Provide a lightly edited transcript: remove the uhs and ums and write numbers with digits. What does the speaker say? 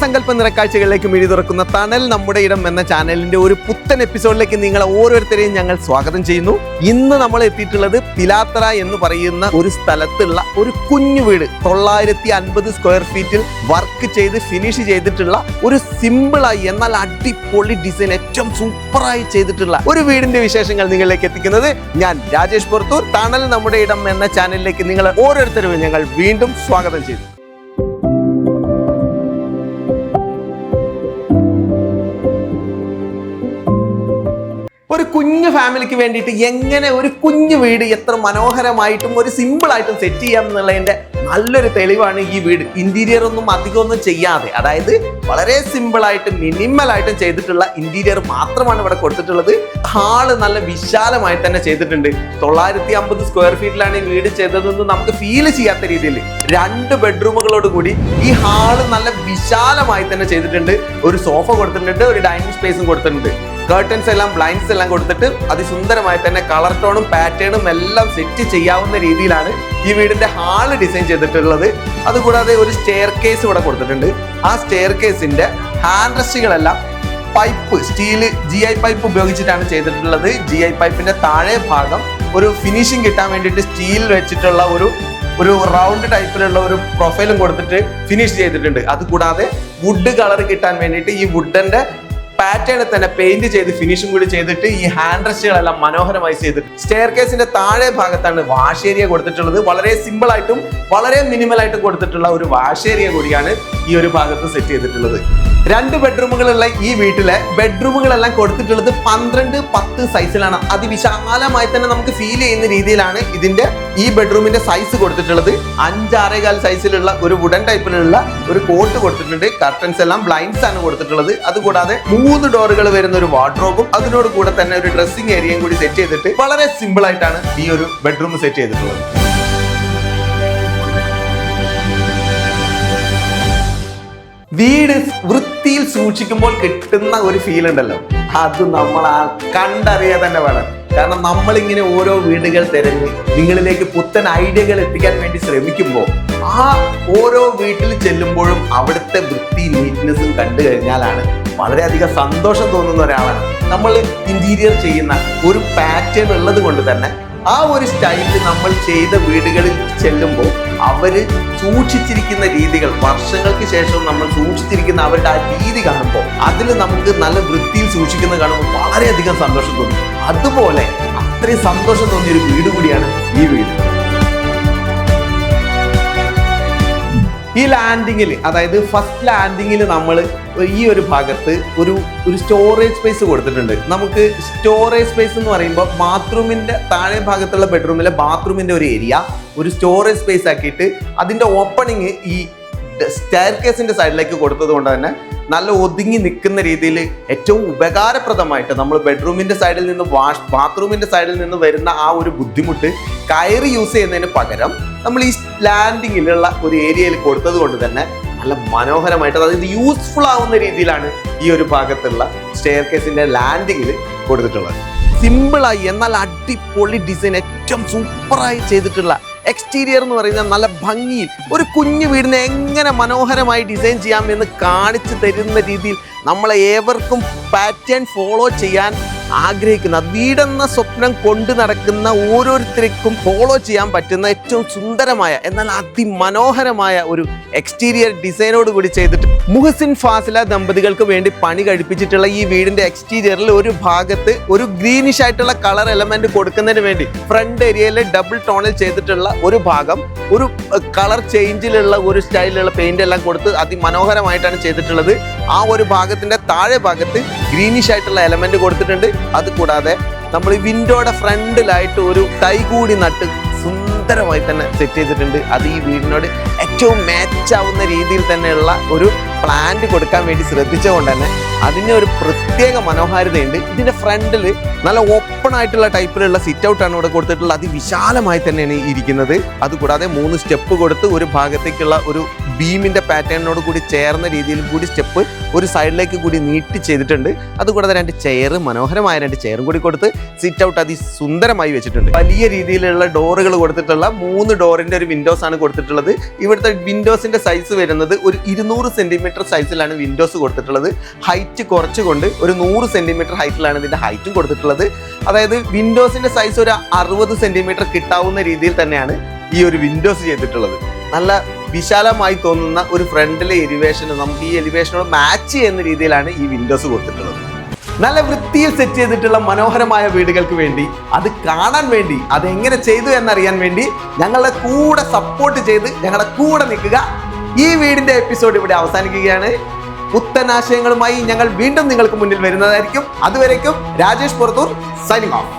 സ്വപ്നസങ്കല്പ നിറക്കാഴ്ചകളിലേക്ക് മിഴി തുറക്കുന്ന തണൽ നമ്മുടെ ഇടം എന്ന ചാനലിന്റെ ഒരു പുത്തൻ എപ്പിസോഡിലേക്ക് നിങ്ങൾ ഓരോരുത്തരെയും ഞങ്ങൾ സ്വാഗതം ചെയ്യുന്നു. ഇന്ന് നമ്മൾ എത്തിയിട്ടുള്ളത് പിലാത്തറ എന്ന് പറയുന്ന ഒരു സ്ഥലത്തുള്ള ഒരു കുഞ്ഞു വീട്. 950 സ്ക്വയർ ഫീറ്റിൽ വർക്ക് ചെയ്ത് ഫിനിഷ് ചെയ്തിട്ടുള്ള ഒരു സിമ്പിളായി എന്നാൽ അടിപൊളി ഡിസൈൻ ഏറ്റവും സൂപ്പറായി ചെയ്തിട്ടുള്ള ഒരു വീടിന്റെ വിശേഷങ്ങൾ നിങ്ങളിലേക്ക് എത്തിക്കുന്നത് ഞാൻ രാജേഷ് പുറത്തൂർ. തണൽ നമ്മുടെ ഇടം എന്ന ചാനലിലേക്ക് നിങ്ങൾ ഓരോരുത്തരും ഞങ്ങൾ വീണ്ടും സ്വാഗതം ചെയ്തു. ഒരു കുഞ്ഞു ഫാമിലിക്ക് വേണ്ടിയിട്ട് എങ്ങനെ ഒരു കുഞ്ഞു വീട് എത്ര മനോഹരമായിട്ടും ഒരു സിമ്പിളായിട്ടും സെറ്റ് ചെയ്യാം എന്നുള്ളതിന്റെ നല്ലൊരു തെളിവാണ് ഈ വീട്. ഇന്റീരിയർ ഒന്നും അധികമൊന്നും ചെയ്യാതെ, അതായത് വളരെ സിമ്പിളായിട്ടും മിനിമലായിട്ടും ചെയ്തിട്ടുള്ള ഇന്റീരിയർ മാത്രമാണ് ഇവിടെ കൊടുത്തിട്ടുള്ളത്. ഹാള് നല്ല വിശാലമായി തന്നെ ചെയ്തിട്ടുണ്ട്. 950 സ്ക്വയർ ഫീറ്റിലാണ് ഈ വീട് ചെയ്തതെന്ന് നമുക്ക് ഫീൽ ചെയ്യാത്ത രീതിയിൽ 2 ബെഡ്റൂമുകളോട് കൂടി ഈ ഹാള് നല്ല വിശാലമായി തന്നെ ചെയ്തിട്ടുണ്ട്. ഒരു സോഫ കൊടുത്തിട്ടുണ്ട്, ഒരു ഡൈനിങ് സ്പേസും കൊടുത്തിട്ടുണ്ട്. കർട്ടൻസ് എല്ലാം ബ്ലൈൻഡ്സ് എല്ലാം കൊടുത്തിട്ട് അതിസുന്ദരമായി തന്നെ കളർ ടോണും പാറ്റേണും എല്ലാം സെറ്റ് ചെയ്യാവുന്ന രീതിയിലാണ് ഈ വീടിന്റെ ഹാള് ഡിസൈൻ ചെയ്തിട്ടുള്ളത്. അതുകൂടാതെ ഒരു സ്റ്റെയർ കേസ് ഇവിടെ കൊടുത്തിട്ടുണ്ട്. ആ സ്റ്റെയർ കേസിന്റെ ഹാൻഡ് റെസ്റ്റുകളെല്ലാം പൈപ്പ്, സ്റ്റീല് GI പൈപ്പ് ഉപയോഗിച്ചിട്ടാണ് ചെയ്തിട്ടുള്ളത്. GI പൈപ്പിന്റെ താഴെ ഭാഗം ഒരു ഫിനിഷിങ് കിട്ടാൻ വേണ്ടിയിട്ട് സ്റ്റീൽ വെച്ചിട്ടുള്ള ഒരു റൗണ്ട് ടൈപ്പിലുള്ള ഒരു പ്രൊഫൈലും കൊടുത്തിട്ട് ഫിനിഷ് ചെയ്തിട്ടുണ്ട്. അതുകൂടാതെ വുഡ് കളർ കിട്ടാൻ വേണ്ടിയിട്ട് ഈ വുഡിന്റെ പാറ്റേണിൽ തന്നെ പെയിന്റ് ചെയ്ത് ഫിനിഷും കൂടി ചെയ്തിട്ട് ഈ ഹാൻഡ് റെസ്റ്റുകളെല്ലാം മനോഹരമായി ചെയ്തിട്ട് സ്റ്റെയർ കേസിന്റെ താഴെ ഭാഗത്താണ് വാഷ് ഏരിയ കൊടുത്തിട്ടുള്ളത്. വളരെ സിമ്പിൾ ആയിട്ടും വളരെ മിനിമൽ ആയിട്ടും കൊടുത്തിട്ടുള്ള ഒരു വാഷ് ഏരിയ കൂടിയാണ് ഈ ഒരു ഭാഗത്ത് സെറ്റ് ചെയ്തിട്ടുള്ളത്. 2 ബെഡ്റൂമുകളുള്ള ഈ വീട്ടിലെ ബെഡ്റൂമുകളെല്ലാം കൊടുത്തിട്ടുള്ളത് 12-10 സൈസിലാണ്. അതിവിശാലമായി തന്നെ നമുക്ക് ഫീൽ ചെയ്യുന്ന രീതിയിലാണ് ഇതിന്റെ ഈ ബെഡ്റൂമിന്റെ സൈസ് കൊടുത്തിട്ടുള്ളത്. 5-6.25 സൈസിലുള്ള ഒരു വുഡൻ ടൈപ്പിലുള്ള ഒരു കോട്ട് കൊടുത്തിട്ടുണ്ട്. കർട്ടൻസ് എല്ലാം ബ്ലൈൻഡ്സ് ആണ് കൊടുത്തിട്ടുള്ളത്. അതുകൂടാതെ 3 ഡോറുകൾ വരുന്ന ഒരു വാർഡ്രോബും അതിനോട് കൂടെ തന്നെ ഒരു ഡ്രസ്സിംഗ് ഏരിയയും കൂടി സെറ്റ് ചെയ്തിട്ട് വളരെ സിമ്പിൾ ആയിട്ടാണ് ഈ ഒരു ബെഡ്റൂം സെറ്റ് ചെയ്തിട്ടുള്ളത്. വീട് വൃത്തിയിൽ സൂക്ഷിക്കുമ്പോൾ കിട്ടുന്ന ഒരു ഫീൽ ഉണ്ടല്ലോ, അത് നമ്മൾ കണ്ടറിയാൻ തന്നെ വേണം. കാരണം നമ്മളിങ്ങനെ ഓരോ വീടുകൾ തിരഞ്ഞ് നിങ്ങളിലേക്ക് പുത്തൻ ഐഡിയകൾ എത്തിക്കാൻ വേണ്ടി ശ്രമിക്കുമ്പോൾ ആ ഓരോ വീട്ടിൽ ചെല്ലുമ്പോഴും അവിടുത്തെ വൃത്തി നീറ്റ്നെസ്സും കണ്ടു കഴിഞ്ഞാലാണ് വളരെയധികം സന്തോഷം തോന്നുന്ന ഒരാളാണ്. നമ്മൾ ഇന്റീരിയർ ചെയ്യുന്ന ഒരു പാറ്റേൺ ഉള്ളത് കൊണ്ട് തന്നെ ആ ഒരു സ്റ്റൈലിൽ നമ്മൾ ചെയ്ത വീടുകളിൽ ചെല്ലുമ്പോൾ അവര് സൂക്ഷിച്ചിരിക്കുന്ന രീതികൾ, വർഷങ്ങൾക്ക് ശേഷം നമ്മൾ സൂക്ഷിച്ചിരിക്കുന്ന അവരുടെ ആ രീതി കാണുമ്പോൾ അതിൽ നമുക്ക് നല്ല വൃത്തിയിൽ സൂക്ഷിക്കുന്നത് കാണുമ്പോൾ വളരെയധികം സന്തോഷം തോന്നും. അതുപോലെ അത്രയും സന്തോഷം തോന്നിയ ഒരു വീട് കൂടിയാണ് ഈ വീട്. ഈ ലാൻഡിങ്ങിൽ, അതായത് ഫസ്റ്റ് ലാൻഡിങ്ങിൽ നമ്മൾ ഈ ഒരു ഭാഗത്ത് ഒരു സ്റ്റോറേജ് സ്പേസ് കൊടുത്തിട്ടുണ്ട്. നമുക്ക് സ്റ്റോറേജ് സ്പേസ് എന്ന് പറയുമ്പോൾ ബാത്റൂമിന്റെ താഴെ ഭാഗത്തുള്ള ബെഡ്റൂമിലെ ബാത്റൂമിന്റെ ഒരു ഏരിയ ഒരു സ്റ്റോറേജ് സ്പേസ് ആക്കിയിട്ട് അതിന്റെ ഓപ്പണിങ് ഈ സ്റ്റെയർ കേസിന്റെ സൈഡിലേക്ക് കൊടുത്തത് കൊണ്ട് തന്നെ നല്ല ഒതുങ്ങി നിൽക്കുന്ന രീതിയിൽ ഏറ്റവും ഉപകാരപ്രദമായിട്ട് നമ്മൾ ബെഡ്റൂമിന്റെ സൈഡിൽ നിന്ന് ബാത്റൂമിന്റെ സൈഡിൽ നിന്ന് വരുന്ന ആ ഒരു ബുദ്ധിമുട്ട് കയറി യൂസ് ചെയ്യുന്നതിന് പകരം നമ്മൾ ഈ ലാൻഡിങ്ങിലുള്ള ഒരു ഏരിയയിൽ കൊടുത്തത് കൊണ്ട് തന്നെ നല്ല മനോഹരമായിട്ട്, അതായത് യൂസ്ഫുൾ ആവുന്ന രീതിയിലാണ് ഈ ഒരു ഭാഗത്തുള്ള സ്റ്റെയർ കേസിന്റെ ലാൻഡിങ്ങിൽ കൊടുത്തിട്ടുള്ളത്. സിമ്പിളായി എന്നാൽ അടിപൊളി ഡിസൈൻ ഏറ്റവും സൂപ്പറായി ചെയ്തിട്ടുള്ള എക്സ്റ്റീരിയർ എന്ന് പറയുന്ന നല്ല ഭംഗിയിൽ ഒരു കുഞ്ഞു വീടിനെ എങ്ങനെ മനോഹരമായി ഡിസൈൻ ചെയ്യാമെന്ന് കാണിച്ചു തരുന്ന രീതിയിൽ നമ്മളെ ഏവർക്കും പാറ്റേൺ ഫോളോ ചെയ്യാൻ ആഗ്രഹിക്കുന്ന, വീടെന്ന സ്വപ്നം കൊണ്ടു നടക്കുന്ന ഓരോരുത്തർക്കും ഫോളോ ചെയ്യാൻ പറ്റുന്ന ഏറ്റവും സുന്ദരമായ എന്നാൽ അതിമനോഹരമായ ഒരു എക്സ്റ്റീരിയർ ഡിസൈനോട് കൂടി ചെയ്തിട്ട് മുഹസിൻ ഫാസില ദമ്പതികൾക്ക് വേണ്ടി പണി കഴിപ്പിച്ചിട്ടുള്ള ഈ വീടിന്റെ എക്സ്റ്റീരിയറിൽ ഒരു ഭാഗത്ത് ഒരു ഗ്രീനിഷ് ആയിട്ടുള്ള കളർ എലമെന്റ് കൊടുക്കുന്നതിന് വേണ്ടി ഫ്രണ്ട് ഏരിയയിൽ ഡബിൾ ടോണിൽ ചെയ്തിട്ടുള്ള ഒരു ഭാഗം ഒരു കളർ ചേഞ്ചിലുള്ള ഒരു സ്റ്റൈലിലുള്ള പെയിന്റ് എല്ലാം കൊടുത്ത് അതിമനോഹരമായിട്ടാണ് ചെയ്തിട്ടുള്ളത്. ആ ഒരു ഭാഗത്തിന്റെ താഴെ ഭാഗത്ത് ഗ്രീനിഷ് ആയിട്ടുള്ള എലമെന്റ് കൊടുത്തിട്ടുണ്ട്. അതുകൂടാതെ നമ്മൾ ഈ വിൻഡോയുടെ ഫ്രണ്ടിലായിട്ട് ഒരു തൈ കൂടി നട്ട് സുന്ദരമായി തന്നെ സെറ്റ് ചെയ്തിട്ടുണ്ട്. അത് ഈ വീടിനോട് ഏറ്റവും മാച്ച് ആവുന്ന രീതിയിൽ തന്നെയുള്ള ഒരു പ്ലാന്റ് കൊടുക്കാൻ വേണ്ടി ശ്രദ്ധിച്ചുകൊണ്ട് തന്നെ അതിന് ഒരു പ്രത്യേക മനോഹാരിതയുണ്ട്. ഇതിന്റെ ഫ്രണ്ടിൽ നല്ല ഓപ്പൺ ആയിട്ടുള്ള ടൈപ്പിലുള്ള സിറ്റ് ഔട്ടാണ് ഇവിടെ കൊടുത്തിട്ടുള്ളത്. അതിവിശാലമായി തന്നെയാണ് ഇരിക്കുന്നത്. അതുകൂടാതെ 3 സ്റ്റെപ്പ് കൊടുത്ത് ഒരു ഭാഗത്തേക്കുള്ള ഒരു ബീമിന്റെ പാറ്റേണിനോട് കൂടി ചേർന്ന രീതിയിൽ കൂടി സ്റ്റെപ്പ് ഒരു സൈഡിലേക്ക് കൂടി നീട്ടി ചെയ്തിട്ടുണ്ട്. അതുകൂടാതെ 2 ചെയർ, മനോഹരമായ 2 ചെയറും കൂടി കൊടുത്ത് സിറ്റ് ഔട്ട് അതിസുന്ദരമായി വെച്ചിട്ടുണ്ട്. വലിയ രീതിയിലുള്ള ഡോറുകൾ കൊടുത്തിട്ടുള്ള 3 ഡോറിന്റെ ഒരു വിൻഡോസ് ആണ് കൊടുത്തിട്ടുള്ളത്. ഇവിടുത്തെ വിൻഡോസിന്റെ സൈസ് വരുന്നത് ഒരു 200 സെന്റിമീറ്റർ സൈസിലാണ് വിൻഡോസ് കൊടുത്തിട്ടുള്ളത്. ഹൈറ്റ് കുറച്ചുകൊണ്ട് ഒരു 100 സെന്റിമീറ്റർ ഹൈറ്റിലാണ് ഇതിന്റെ ഹൈറ്റും കൊടുത്തിട്ടുള്ളത്. അതായത് വിൻഡോസിന്റെ സൈസ് ഒരു 60 സെന്റിമീറ്റർ കിട്ടാവുന്ന രീതിയിൽ തന്നെയാണ് ഈ ഒരു വിൻഡോസ് ചെയ്തിട്ടുള്ളത്. നല്ല വിശാലമായി തോന്നുന്ന ഒരു ഫ്രണ്ടിലെ എലിവേഷന് നമുക്ക് ഈ എലിവേഷനോട് മാച്ച് ചെയ്യുന്ന രീതിയിലാണ് ഈ വിൻഡോസ് കൊടുത്തിട്ടുള്ളത്. നല്ല വൃത്തിയിൽ സെറ്റ് ചെയ്തിട്ടുള്ള മനോഹരമായ വീടുകൾക്ക് വേണ്ടി, അത് കാണാൻ വേണ്ടി, അതെങ്ങനെ ചെയ്തു എന്നറിയാൻ വേണ്ടി ഞങ്ങളുടെ കൂടെ സപ്പോർട്ട് ചെയ്ത് ഞങ്ങളുടെ കൂടെ നിൽക്കുക. ഈ വീടിന്റെ എപ്പിസോഡ് ഇവിടെ അവസാനിക്കുകയാണ്. പുത്തനാശയങ്ങളുമായി ഞങ്ങൾ വീണ്ടും നിങ്ങൾക്ക് മുന്നിൽ വരുന്നതായിരിക്കും. അതുവരേക്കും രാജേഷ് പുറത്തൂർ സൈനിങ് ഓഫ്.